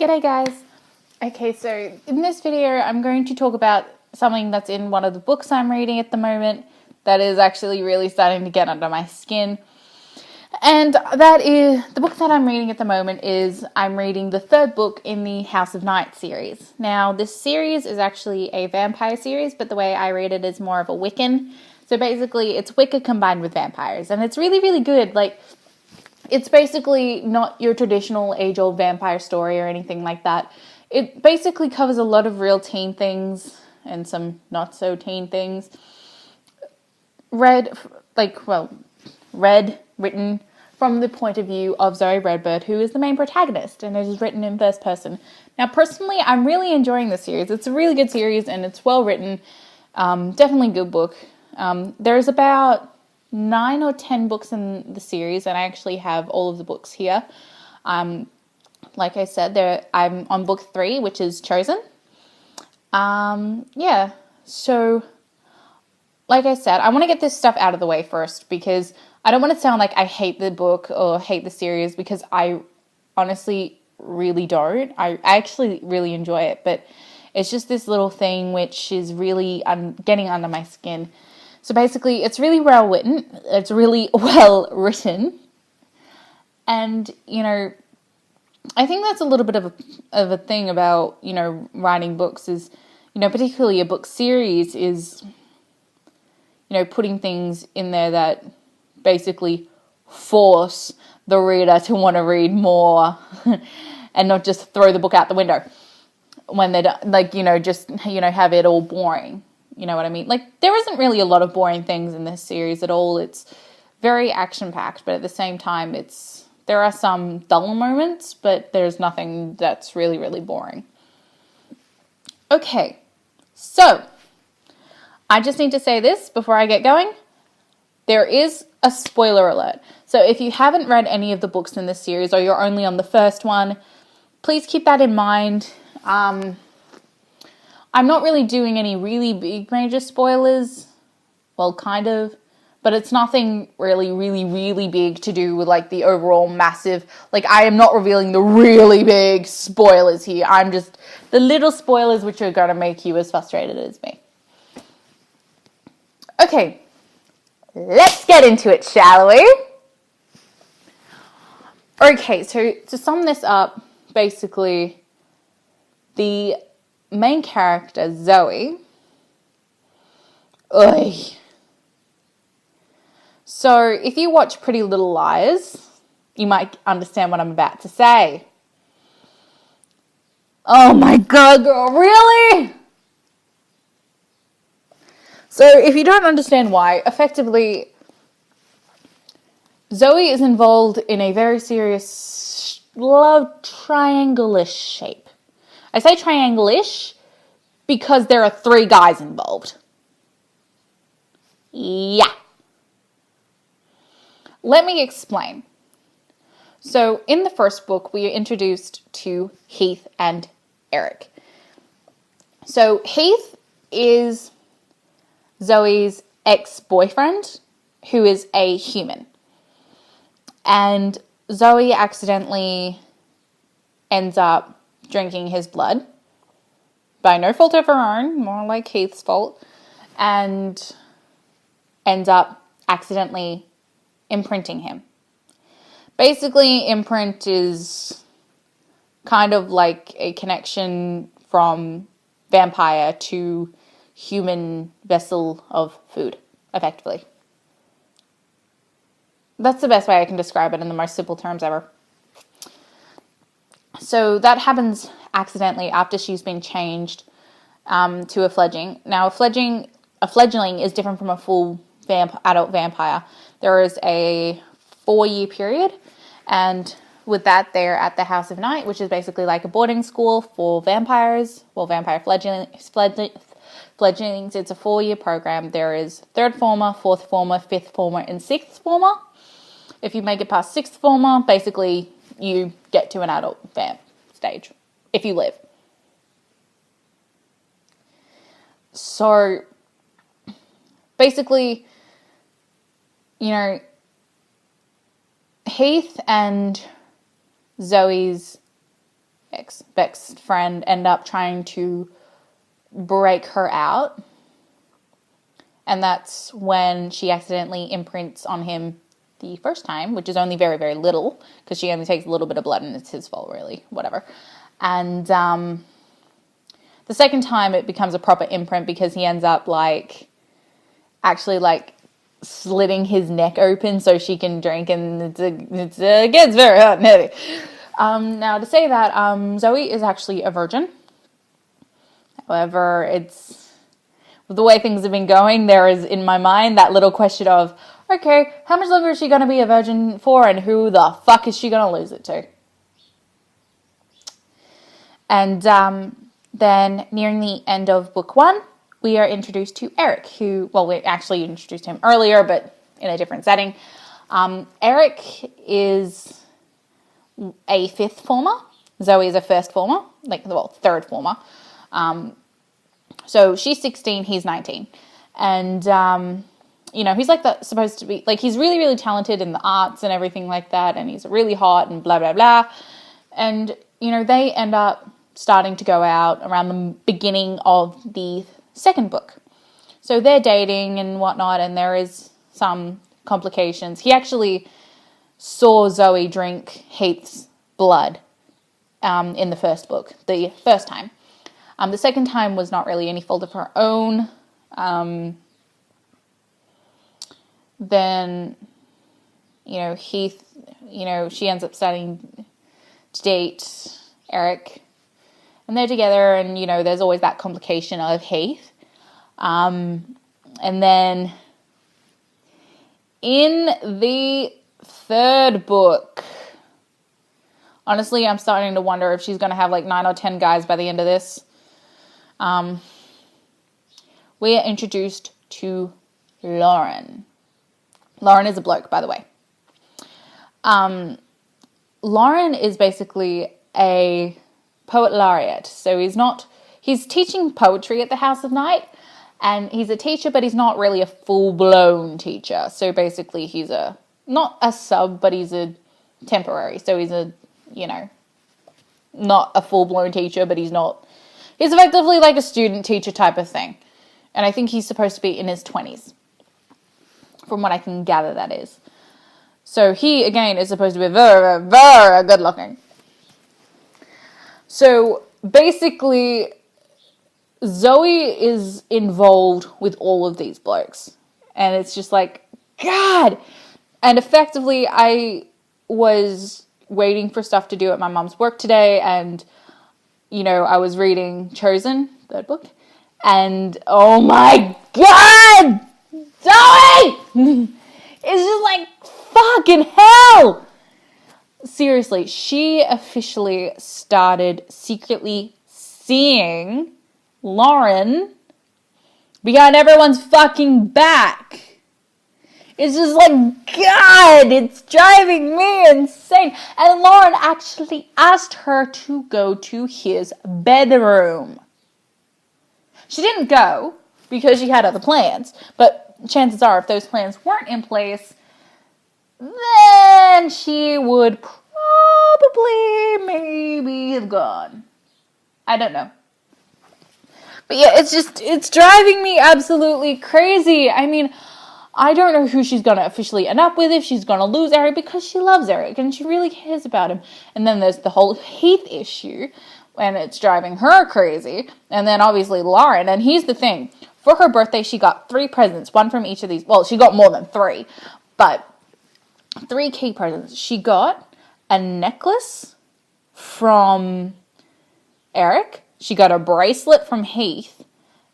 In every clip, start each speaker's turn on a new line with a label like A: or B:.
A: G'day guys. Okay, so in this video I'm going to talk about something that's in one of the books I'm reading at the moment that is actually really starting to get under my skin. And that is, the book that I'm reading at the moment is, I'm reading the third book in the House of Night series. Now, this series is actually a vampire series, but the way I read it is more of a Wiccan. So basically, it's Wicca combined with vampires, and it's really, really good. Like, it's basically not your traditional age-old vampire story or anything like that. It basically covers a lot of real teen things and some not-so-teen things. Read, written from the point of view of Zoe Redbird, who is the main protagonist, and it is written in first person. Now, personally, I'm really enjoying this series. It's a really good series, and it's well written. Definitely a good book. There's about 9 or 10 books in the series, and I actually have all of the books here. Like I said, I'm on book 3, which is Chosen. So like I said, I want to get this stuff out of the way first, because I don't want to sound like I hate the book or hate the series, because I honestly really don't. I actually really enjoy it, but it's just this little thing which is really getting under my skin. So basically, it's really well written. It's really well written. And, I think that's a little bit of a thing about, writing books is, particularly a book series is, putting things in there that basically force the reader to want to read more and not just throw the book out the window when they don't, have it all boring. You know what I mean? Like, there isn't really a lot of boring things in this series at all. It's very action-packed, but at the same time, there are some dull moments, but there's nothing that's really, really boring. Okay, so I just need to say this before I get going. There is a spoiler alert. So if you haven't read any of the books in this series, or you're only on the first one, please keep that in mind. I'm not really doing any really big major spoilers. Well, kind of. But it's nothing really, really, really big to do with, the overall massive... I am not revealing the really big spoilers here. I'm just... the little spoilers which are going to make you as frustrated as me. Okay. Let's get into it, shall we? Okay, so to sum this up, basically, the main character, Zoe... So, if you watch Pretty Little Liars, you might understand what I'm about to say. Oh my god, girl, really? So, if you don't understand why, effectively, Zoe is involved in a very serious love triangle-ish shape. I say triangle-ish because there are 3 guys involved. Yeah. Let me explain. So, in the first book, we are introduced to Heath and Eric. So, Heath is Zoe's ex-boyfriend, who is a human. And Zoe accidentally ends up drinking his blood, by no fault of her own, more like Heath's fault, and ends up accidentally imprinting him. Basically, imprint is kind of like a connection from vampire to human vessel of food, effectively. That's the best way I can describe it in the most simple terms ever. So that happens accidentally after she's been changed to a fledgling. Now, a fledgling is different from a full adult vampire. There is a 4-year period, and with that, they're at the House of Night, which is basically like a boarding school for vampires. Well, vampire fledglings. It's a 4-year program. There is 3rd former, 4th former, 5th former, and 6th former. If you make it past 6th former, basically you get to an adult vamp stage, if you live. So, basically, Heath and Zoe's Beck's friend, end up trying to break her out. And that's when she accidentally imprints on him the first time, which is only very, very little, because she only takes a little bit of blood and it's his fault, really, whatever. And the second time it becomes a proper imprint because he ends up actually slitting his neck open so she can drink, and it gets very hot and heavy. Now, to say that, Zoe is actually a virgin. However, with the way things have been going, there is, in my mind, that little question of, okay, how much longer is she going to be a virgin for, and who the fuck is she going to lose it to? And then, nearing the end of book 1, we are introduced to Eric, who, well, we actually introduced him earlier, but in a different setting. Eric is a 5th former. Zoe is a 1st former, third former. So she's 16, he's 19. And, he's supposed to be, he's really, really talented in the arts and everything like that, and he's really hot and blah, blah, blah. And, they end up starting to go out around the beginning of the 2nd book. So they're dating and whatnot, and there is some complications. He actually saw Zoe drink Heath's blood in the 1st book, the first time. The second time was not really any fault of her own. Then, Heath, she ends up starting to date Eric. And they're together, and, there's always that complication of Heath. And then in the 3rd book, honestly, I'm starting to wonder if she's going to have 9 or 10 guys by the end of this. We are introduced to Lauren. Lauren is a bloke, by the way. Lauren is basically a poet laureate. So he's teaching poetry at the House of Night, and he's a teacher, but he's not really a full-blown teacher. So basically he's not a sub, but he's a temporary. So he's not a full-blown teacher, but he's effectively like a student teacher type of thing. And I think he's supposed to be in his 20s, from what I can gather that is. So he, again, is supposed to be very, very, very good looking. So basically, Zoe is involved with all of these blokes. And it's just God! And effectively, I was waiting for stuff to do at my mum's work today, and, I was reading Chosen, 3rd book, and oh my God! Zoe! It's just fucking hell! Seriously, she officially started secretly seeing Lauren behind everyone's fucking back. It's just God, it's driving me insane. And Lauren actually asked her to go to his bedroom. She didn't go because she had other plans, but chances are if those plans weren't in place, then she would probably maybe have gone. I don't know. But yeah, it's driving me absolutely crazy. I mean, I don't know who she's going to officially end up with, if she's going to lose Eric, because she loves Eric and she really cares about him. And then there's the whole Heath issue, and it's driving her crazy. And then obviously Lauren, and here's the thing. For her birthday, she got 3 presents, one from each of these. Well, she got more than 3, but 3 key presents. She got a necklace from Eric, she got a bracelet from Heath,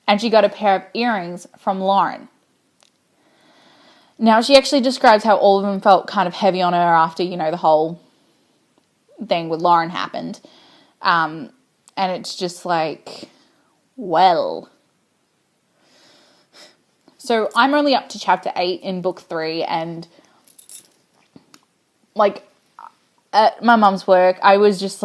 A: and she got a pair of earrings from Lauren. Now, she actually describes how all of them felt kind of heavy on her after, the whole thing with Lauren happened. And it's just well. So I'm only up to chapter 8 in book 3, and at my mum's work, I was just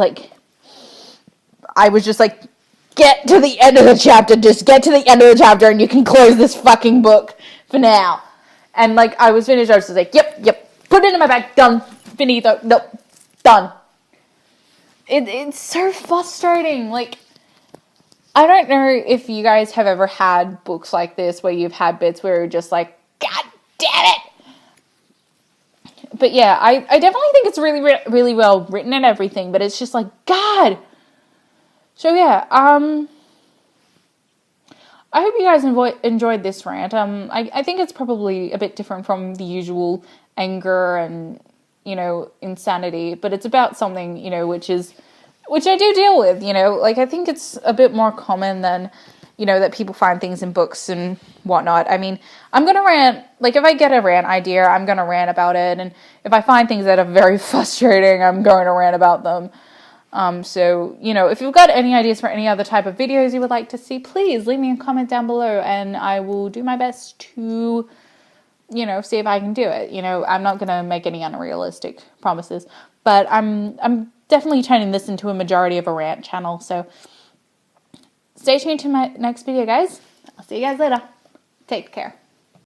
A: get to the end of the chapter, just get to the end of the chapter and you can close this fucking book for now. And I was finished, I was just yep, put it in my bag, done, finito, nope, done. it's so frustrating. Like, I don't know if you guys have ever had books like this where you've had bits where you're just like, God damn it. But yeah, I definitely think it's really, really well written and everything, but it's just like, God. So yeah, I hope you guys enjoyed this rant. I think it's probably a bit different from the usual anger and, insanity, but it's about something, which I do deal with, like, I think it's a bit more common than, that people find things in books and whatnot. I mean, I'm going to rant, like, if I get a rant idea, I'm going to rant about it, and if I find things that are very frustrating, I'm going to rant about them. So, if you've got any ideas for any other type of videos you would like to see, please leave me a comment down below, and I will do my best to, see if I can do it. I'm not going to make any unrealistic promises, but I'm definitely turning this into a majority of a rant channel, so stay tuned to my next video, guys. I'll see you guys later. Take care.